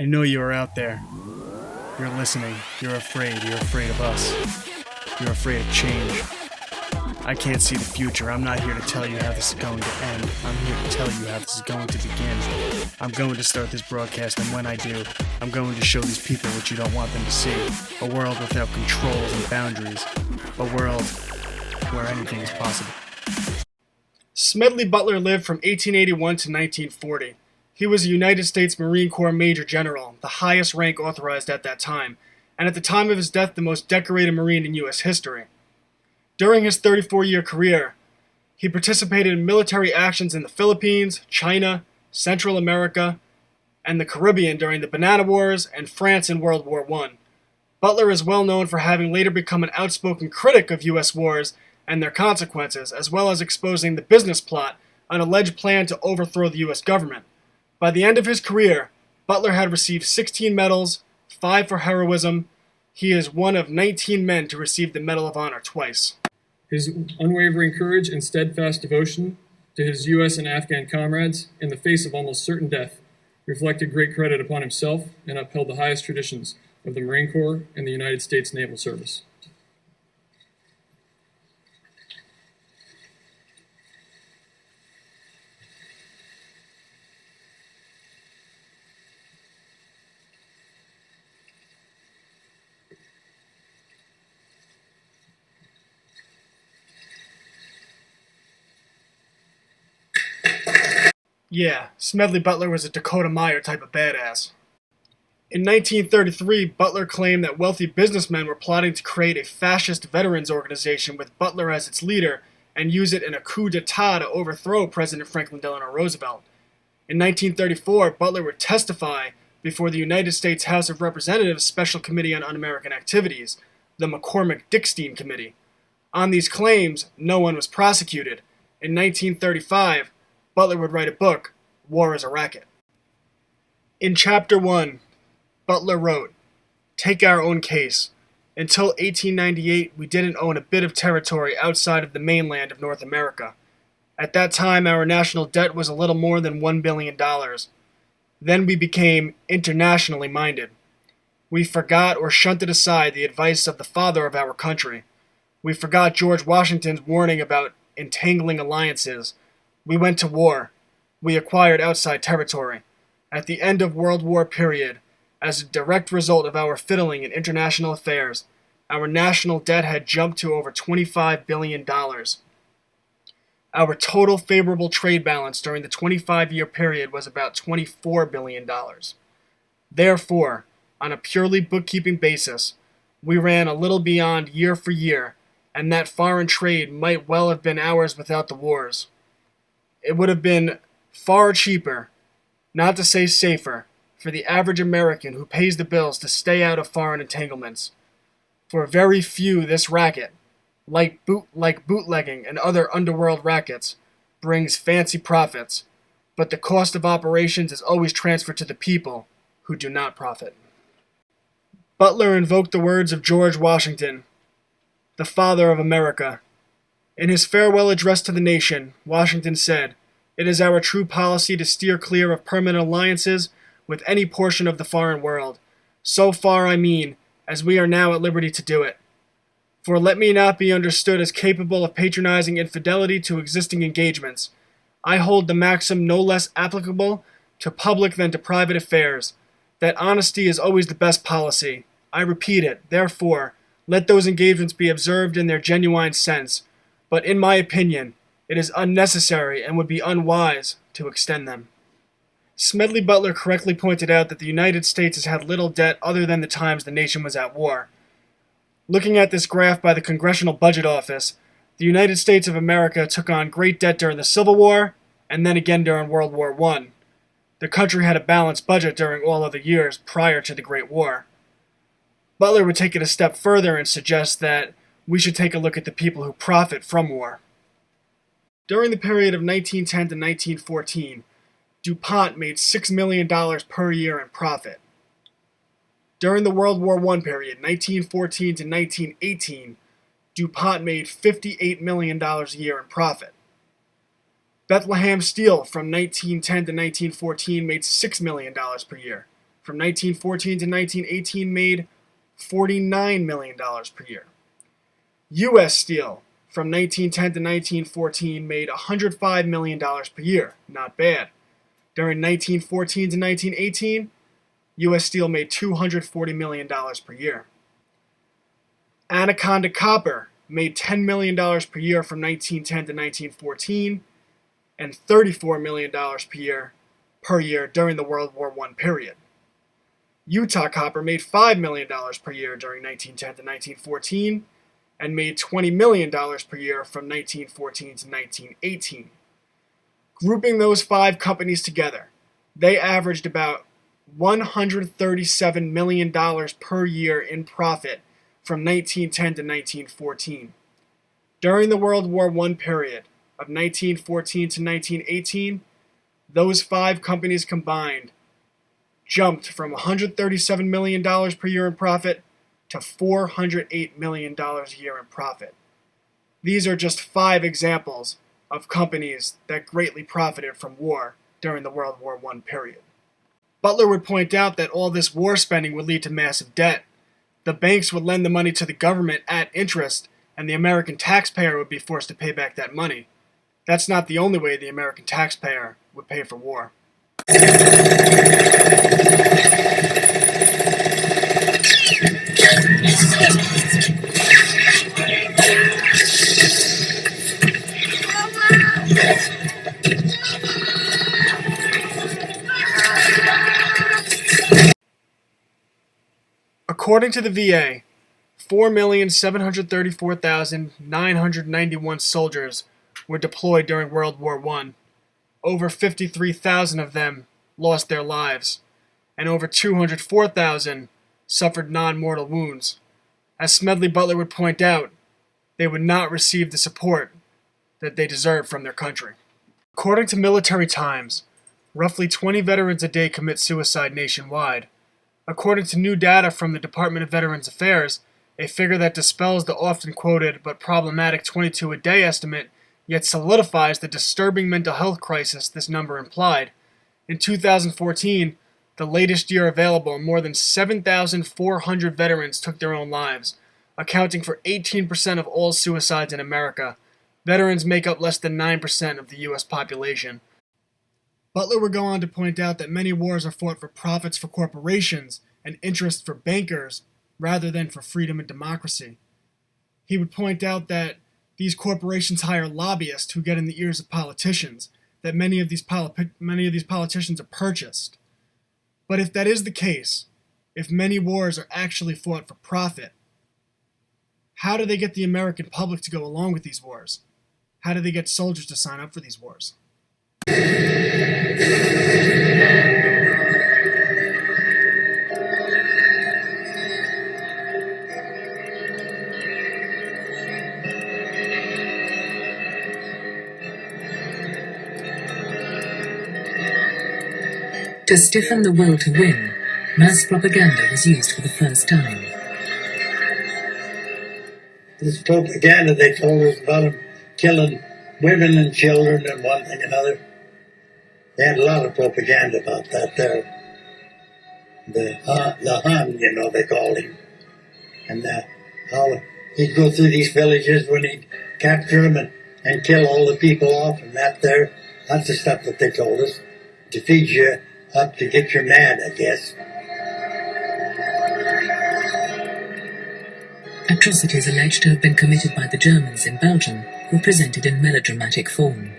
I know you are out there. You're listening. You're afraid. You're afraid of us. You're afraid of change. I can't see the future. I'm not here to tell you how this is going to end. I'm here to tell you how this is going to begin. I'm going to start this broadcast, and when I do, I'm going to show these people what you don't want them to see. A world without controls and boundaries. A world where anything is possible. Smedley Butler lived from 1881 to 1940. He was a United States Marine Corps Major General, the highest rank authorized at that time, and at the time of his death the most decorated Marine in U.S. history. During his 34-year career, he participated in military actions in the Philippines, China, Central America, and the Caribbean during the Banana Wars and France in World War I. Butler is well known for having later become an outspoken critic of U.S. wars and their consequences, as well as exposing the business plot, an alleged plan to overthrow the U.S. government. By the end of his career, Butler had received 16 medals, 5 for heroism. He is one of 19 men to receive the Medal of Honor twice. His unwavering courage and steadfast devotion to his U.S. and Afghan comrades in the face of almost certain death reflected great credit upon himself and upheld the highest traditions of the Marine Corps and the United States Naval Service. Yeah, Smedley Butler was a Dakota Meyer type of badass. In 1933, Butler claimed that wealthy businessmen were plotting to create a fascist veterans organization with Butler as its leader and use it in a coup d'etat to overthrow President Franklin Delano Roosevelt. In 1934, Butler would testify before the United States House of Representatives Special Committee on Un-American Activities, the McCormick-Dickstein Committee. On these claims, no one was prosecuted. In 1935, Butler would write a book, War is a Racket. In Chapter 1, Butler wrote, "Take our own case. Until 1898, we didn't own a bit of territory outside of the mainland of North America. At that time, our national debt was a little more than $1 billion. Then we became internationally minded. We forgot or shunted aside the advice of the father of our country. We forgot George Washington's warning about entangling alliances. We went to war. We acquired outside territory. At the end of World War period, as a direct result of our fiddling in international affairs, our national debt had jumped to over $25 billion. Our total favorable trade balance during the 25-year period was about $24 billion. Therefore, on a purely bookkeeping basis, we ran a little beyond year for year, and that foreign trade might well have been ours without the wars. It would have been far cheaper, not to say safer, for the average American who pays the bills to stay out of foreign entanglements. For very few, this racket, like bootlegging and other underworld rackets, brings fancy profits, but the cost of operations is always transferred to the people who do not profit." Butler invoked the words of George Washington, the father of America. In his farewell address to the nation, Washington said, "It is our true policy to steer clear of permanent alliances with any portion of the foreign world. So far, I mean, as we are now at liberty to do it. For let me not be understood as capable of patronizing infidelity to existing engagements. I hold the maxim no less applicable to public than to private affairs, that honesty is always the best policy. I repeat it, therefore, let those engagements be observed in their genuine sense, but in my opinion, it is unnecessary and would be unwise to extend them." Smedley Butler correctly pointed out that the United States has had little debt other than the times the nation was at war. Looking at this graph by the Congressional Budget Office, the United States of America took on great debt during the Civil War and then again during World War I. The country had a balanced budget during all of the years prior to the Great War. Butler would take it a step further and suggest that we should take a look at the people who profit from war. During the period of 1910 to 1914, DuPont made $6 million per year in profit. During the World War I period, 1914 to 1918, DuPont made $58 million a year in profit. Bethlehem Steel from 1910 to 1914 made $6 million per year. from 1914 to 1918 made $49 million per year. U.S. Steel, from 1910 to 1914, made $105 million per year. Not bad. During 1914 to 1918, U.S. Steel made $240 million per year. Anaconda Copper made $10 million per year from 1910 to 1914 and $34 million per year during the World War I period. Utah Copper made $5 million per year during 1910 to 1914 and made $20 million per year from 1914 to 1918. Grouping those 5 companies together, they averaged about $137 million per year in profit from 1910 to 1914. During the World War I period of 1914 to 1918, those 5 companies combined jumped from $137 million per year in profit to $408 million a year in profit. These are just 5 examples of companies that greatly profited from war during the World War I period. Butler would point out that all this war spending would lead to massive debt. The banks would lend the money to the government at interest, and the American taxpayer would be forced to pay back that money. That's not the only way the American taxpayer would pay for war. According to the VA, 4,734,991 soldiers were deployed during World War I. Over 53,000 of them lost their lives, and over 204,000 suffered non-mortal wounds. As Smedley Butler would point out, they would not receive the support that they deserve from their country. According to Military Times, roughly 20 veterans a day commit suicide nationwide. According to new data from the Department of Veterans Affairs, a figure that dispels the often quoted but problematic 22 a day estimate, yet solidifies the disturbing mental health crisis this number implied. In 2014, the latest year available, more than 7,400 veterans took their own lives, accounting for 18% of all suicides in America. Veterans make up less than 9% of the U.S. population. Butler would go on to point out that many wars are fought for profits for corporations and interests for bankers rather than for freedom and democracy. He would point out that these corporations hire lobbyists who get in the ears of politicians, that many of these politicians are purchased. But if that is the case, if many wars are actually fought for profit, how do they get the American public to go along with these wars? How do they get soldiers to sign up for these wars? To stiffen the will to win, mass propaganda was used for the first time. This propaganda they told us about them killing women and children and one thing and another. They had a lot of propaganda about that there. The Hun, you know, they called him. And how he'd go through these villages when he'd capture them and kill all the people off and that there. That's the stuff that they told us. To feed you up to get you mad, I guess. Atrocities alleged to have been committed by the Germans in Belgium were presented in melodramatic form.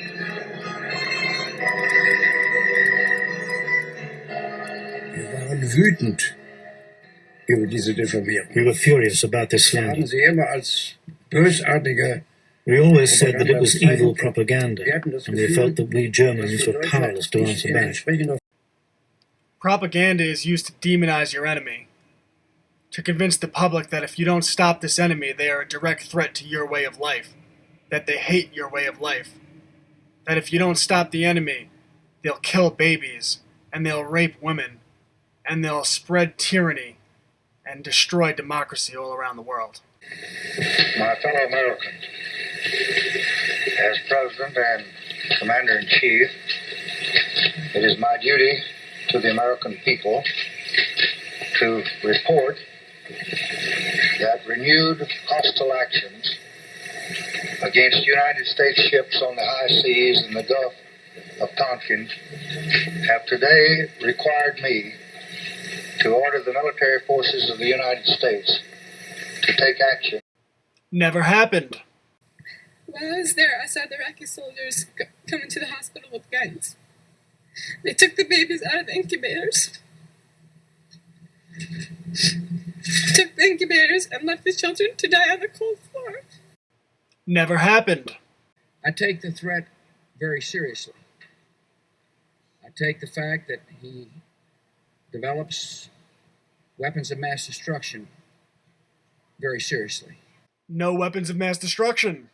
Wir waren wütend über diese Diffamierung. We were furious about this Wir slander. haben sie immer als bösartige. We always said that it was evil propaganda, and we felt that we Germans were powerless to answer back. Propaganda is used to demonize your enemy, to convince the public that if you don't stop this enemy, they are a direct threat to your way of life, that they hate your way of life, that if you don't stop the enemy, they'll kill babies, and they'll rape women, and they'll spread tyranny and destroy democracy all around the world. My fellow Americans, as President and Commander-in-Chief, it is my duty to the American people to report that renewed hostile actions against United States ships on the high seas in the Gulf of Tonkin have today required me to order the military forces of the United States to take action. Never happened. While I was there, I saw the Racket soldiers come into the hospital with guns. They took the babies out of the incubators. Took the incubators and left the children to die on the cold floor. Never happened. I take the threat very seriously. I take the fact that he develops weapons of mass destruction very seriously. No weapons of mass destruction.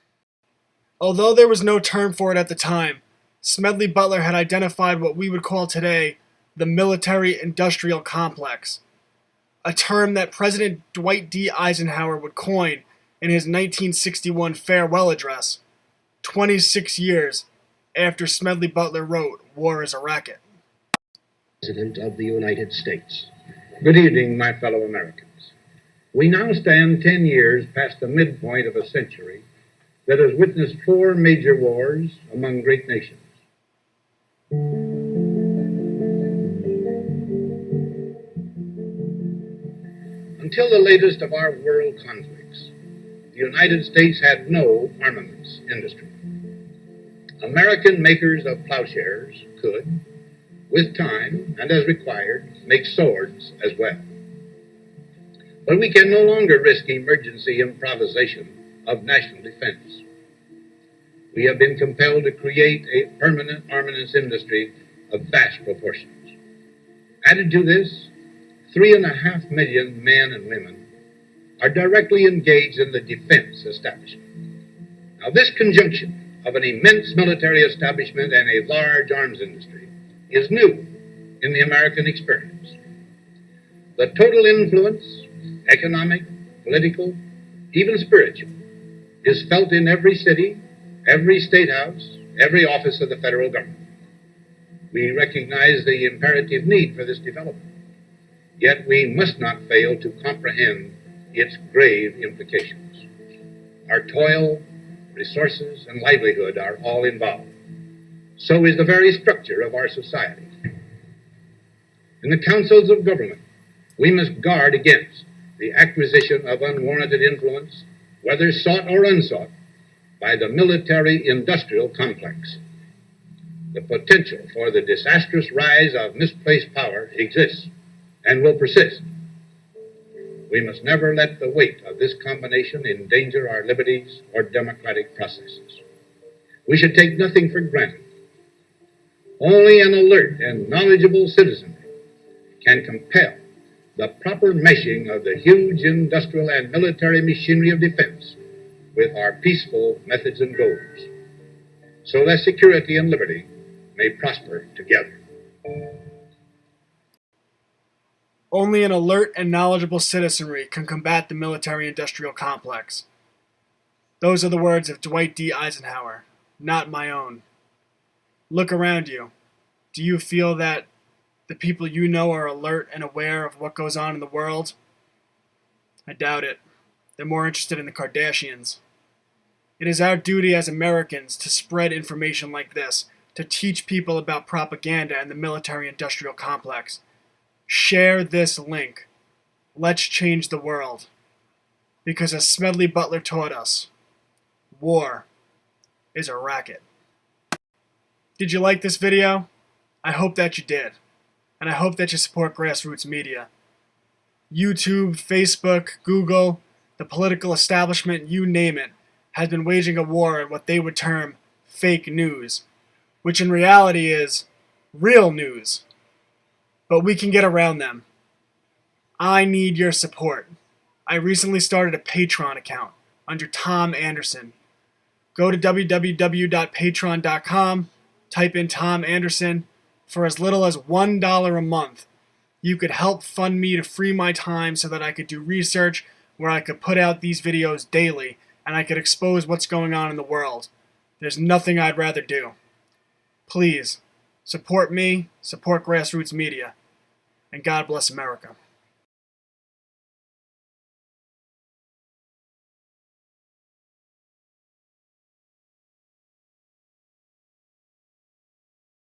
Although there was no term for it at the time, Smedley Butler had identified what we would call today the military-industrial complex, a term that President Dwight D. Eisenhower would coin in his 1961 farewell address, 26 years after Smedley Butler wrote War is a Racket. President of the United States. Good evening, my fellow Americans. We now stand 10 years past the midpoint of a century that has witnessed 4 major wars among great nations. Until the latest of our world conflicts, the United States had no armaments industry. American makers of plowshares could, with time and as required, make swords as well. But we can no longer risk emergency improvisation of national defense. We have been compelled to create a permanent armaments industry of vast proportions. Added to this, 3.5 million men and women are directly engaged in the defense establishment. Now, this conjunction of an immense military establishment and a large arms industry is new in the American experience. The total influence, economic, political, even spiritual, is felt in every city, every state house, every office of the federal government. We recognize the imperative need for this development, yet we must not fail to comprehend its grave implications. Our toil, resources, and livelihood are all involved. So is the very structure of our society. In the councils of government, we must guard against the acquisition of unwarranted influence, whether sought or unsought, by the military-industrial complex. The potential for the disastrous rise of misplaced power exists and will persist. We must never let the weight of this combination endanger our liberties or democratic processes. We should take nothing for granted. Only an alert and knowledgeable citizenry can compel the proper meshing of the huge industrial and military machinery of defense with our peaceful methods and goals, so that security and liberty may prosper together. Only an alert and knowledgeable citizenry can combat the military-industrial complex. Those are the words of Dwight D. Eisenhower, not my own. Look around you. Do you feel that the people you know are alert and aware of what goes on in the world? I doubt it. They're more interested in the Kardashians. It is our duty as Americans to spread information like this, to teach people about propaganda and the military-industrial complex. Share this link. Let's change the world. Because as Smedley Butler taught us, war is a racket. Did you like this video? I hope that you did. And I hope that you support grassroots media. YouTube, Facebook, Google, the political establishment, you name it, has been waging a war on what they would term fake news, which in reality is real news. But we can get around them. I need your support. I recently started a Patreon account under Tom Anderson. Go to www.patreon.com, type in Tom Anderson. For as little as $1 a month, you could help fund me to free my time so that I could do research where I could put out these videos daily and I could expose what's going on in the world. There's nothing I'd rather do. Please, support me, support grassroots media. and God bless America.